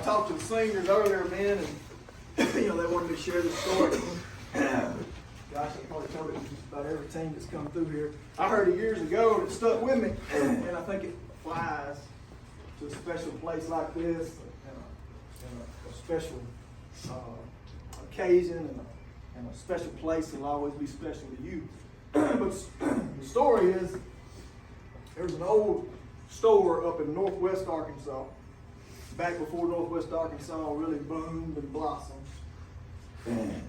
talked to the seniors earlier, man, and they wanted me to share this story. Gosh, I probably told it to just about every team that's come through here. I heard it years ago, and it stuck with me, and I think it applies to a special place like this, and a special occasion, and a special place that'll always be special to you. But the story is, there was an old store up in northwest Arkansas, back before northwest Arkansas really boomed and blossomed. And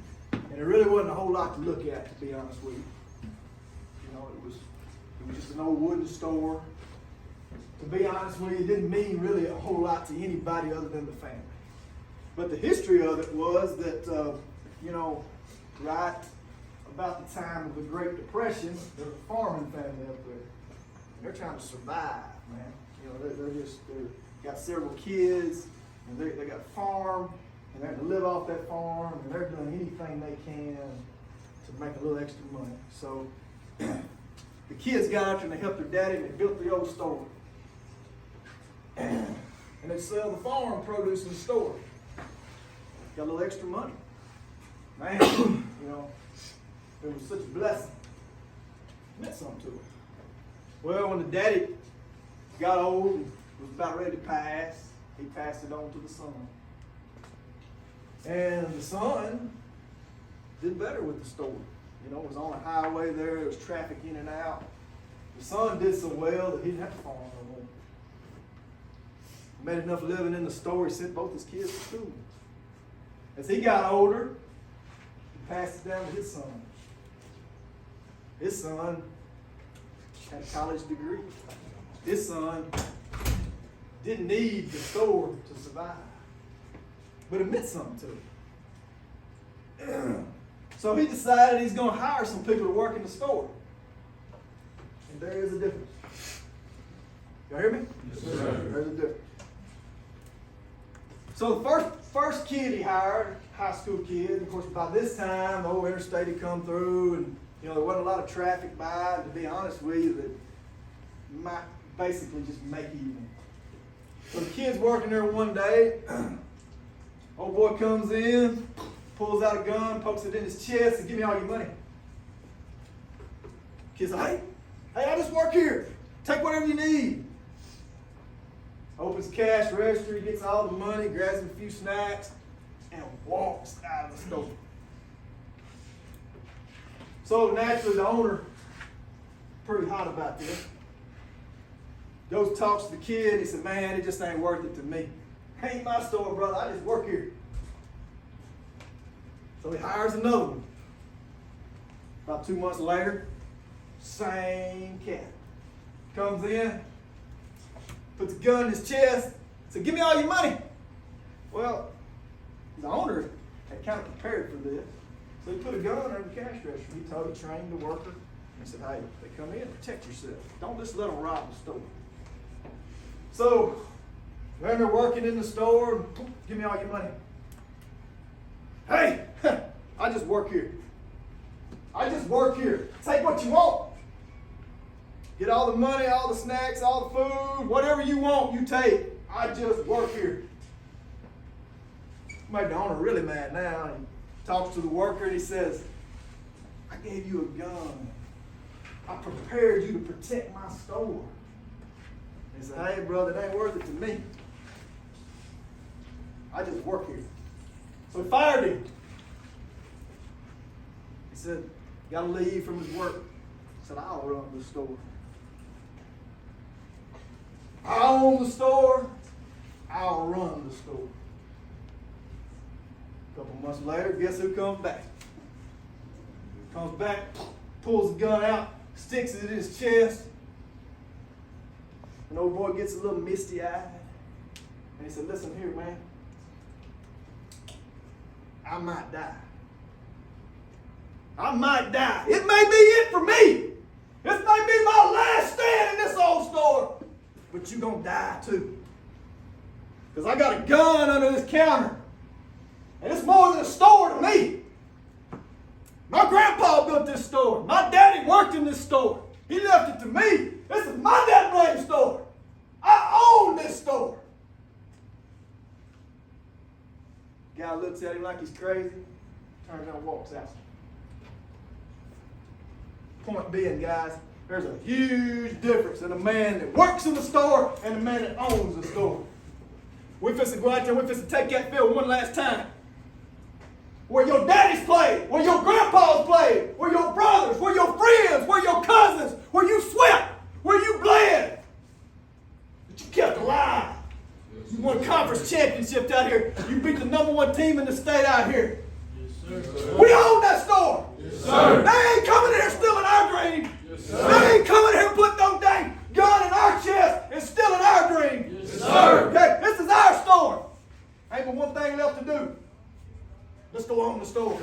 there really wasn't a whole lot to look at, to be honest with you. It was just an old wooden store. To be honest with you, it didn't mean really a whole lot to anybody other than the family. But the history of it was that, right about the time of the Great Depression, there was a farming family up there. And they're trying to survive, man. They're got several kids, and they got a farm, and they have to live off that farm, and they're doing anything they can to make a little extra money. So the kids got out there and they helped their daddy, and they built the old store. And they sell the farm produce in the store. Got a little extra money. Man, it was such a blessing. It meant something to it. Well, when the daddy got old and was about ready to pass, he passed it on to the son. And the son did better with the store. It was on a highway there was traffic in and out. The son did so well that he didn't have to farm no more. He made enough living in the store, he sent both his kids to school. As he got older, he passed it down to his son. His son had a college degree. His son didn't need the store to survive, but it meant something to him. So he decided he's going to hire some people to work in the store. And there is a difference. Y'all hear me? Yes, sir. There's a difference. So the first kid he hired, high school kid, of course by this time the old interstate had come through, and there wasn't a lot of traffic by, and to be honest with you, that might basically just make even. So the kid's working there one day. Old boy comes in, pulls out a gun, pokes it in his chest, and give me all your money. Kid's like, hey, I just work here. Take whatever you need. Opens the cash register, he gets all the money, grabs him a few snacks, and walks out of the store. So naturally, the owner, pretty hot about this, goes talks to the kid. He said, man, it just ain't worth it to me. Ain't my store, brother. I just work here. So he hires another one. About 2 months later, same cat. Comes in, puts a gun in his chest, said, give me all your money. Well, the owner had kind of prepared for this. So he put a gun under the cash register. He trained the worker. He said, hey, they come in, protect yourself. Don't just let them rob the store. So, when they're working in the store, give me all your money. Hey, I just work here. I just work here. Take what you want. Get all the money, all the snacks, all the food, whatever you want, you take. I just work here. Made the owner really mad now. He talks to the worker and he says, I gave you a gun. I prepared you to protect my store. He said, hey, brother, it ain't worth it to me. I just work here. So he fired him. He said, got to leave from his work. He said, I'll run the store. I own the store. I'll run the store. A couple months later, guess who comes back? Comes back, pulls the gun out, sticks it in his chest. And old boy gets a little misty-eyed. And he said, listen here, man. I might die. I might die. It may be it for me. This may be my last stand in this old store. But you're going to die too. Because I got a gun under this counter. And it's more than a store to me. My grandpa built this store. My daddy worked in this store. He left it to me. This is my damn blame store. I own this store. Guy looks at him like he's crazy, turns around and walks out. Point being, guys, there's a huge difference in a man that works in the store and a man that owns the store. We're fixing to go out there, we're fixing to take that field one last time. Where your daddies played, where your grandpas played, where your brothers, where your friends, where your cousins, where you sweat, where you bled. But you kept alive. You won conference championships out here. You beat the #1 team in the state out here. Yes, sir. We own that store. Yes, sir. They ain't coming in here stealing our dream. Yes, sir. They ain't coming here putting no dang gun in our chest and stealing our dream. Yes, sir. Okay, this is our store. Ain't but one thing left to do. Let's go on the store.